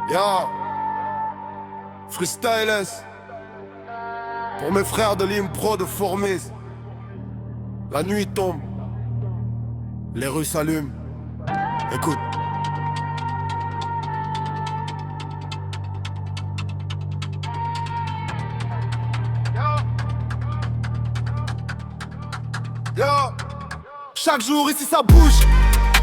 Ya, freestylers pour mes frères de l'impro de Formis. La nuit tombe, les rues s'allument. Écoute. Yo. Chaque jour ici ça bouge,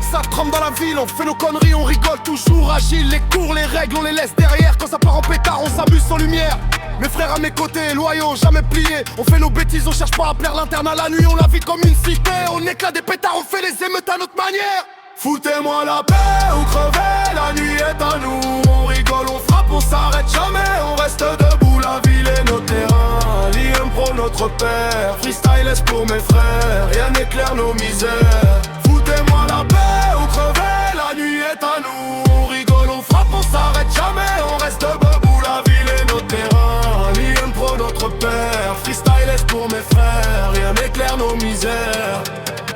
ça trempe dans la ville, on fait nos conneries, on rigole toujours agile. Les cours, les règles, on les laisse derrière. Quand ça part en pétard, on s'amuse sans lumière. Mes frères à mes côtés, loyaux, jamais pliés. On fait nos bêtises, on cherche pas à plaire l'internat. La nuit, on la vit comme une cité. On éclate des pétards, on fait les émeutes à notre manière. Foutez-moi la paix ou crevez, la nuit est à nous. On rigole, on frappe, on s'arrête jamais. On reste debout, la ville est notre terrain. L'impro notre père, freestylers pour mes frères. Rien n'éclaire nos misères. Foutez-moi la paix ou crevez, la nuit est à nous. On rigole, on frappe, on s'arrête jamais. On reste debout, la ville est notre terrain. L'impro notre père, freestylers pour mes frères. Rien n'éclaire nos misères.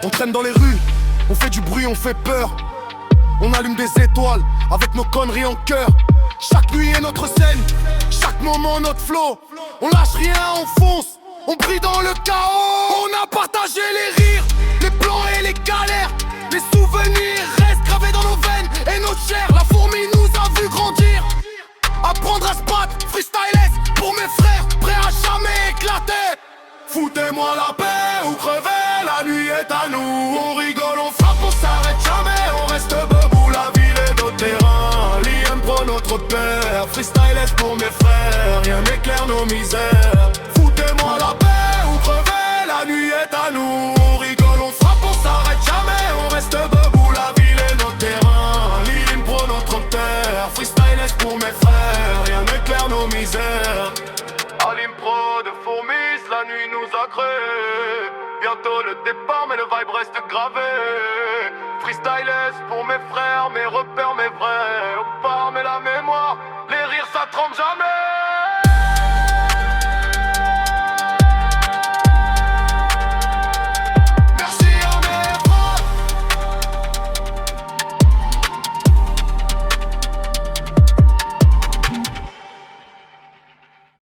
On traîne dans les rues, on fait du bruit, on fait peur. On allume des étoiles avec nos conneries en cœur. Chaque nuit est notre scène, chaque moment notre flow. On lâche rien, on fonce, on brille dans le chaos. On a partagé les rires, les plans et les galères. Les souvenirs restent gravés dans nos veines et notre chair. La fourmi nous a vu grandir. Apprendre à se battre, freestylers pour mes frères, prêts à jamais éclater. Foutez-moi la paix ou crevez, la nuit est à nous. On rigole, on frappe, on s'arrête jamais. On reste debout, la ville est notre terrain. L'impro notre père, freestylers pour mes frères. Rien n'éclaire nos misères. Foutez-moi la paix ou crevez, la nuit est à nous. On rigole, on frappe, on s'arrête jamais. On reste debout, la ville est notre terrain. L'impro notre père, freestylers pour mes frères. Rien n'éclaire nos misères. À l'impro de Formis, la nuit nous a créé. Bientôt le départ, mais le vibe reste gravé. Freestylers pour mes frères, mes repères, mes vrais. Au part, mais la mémoire, les rires ça trempe jamais.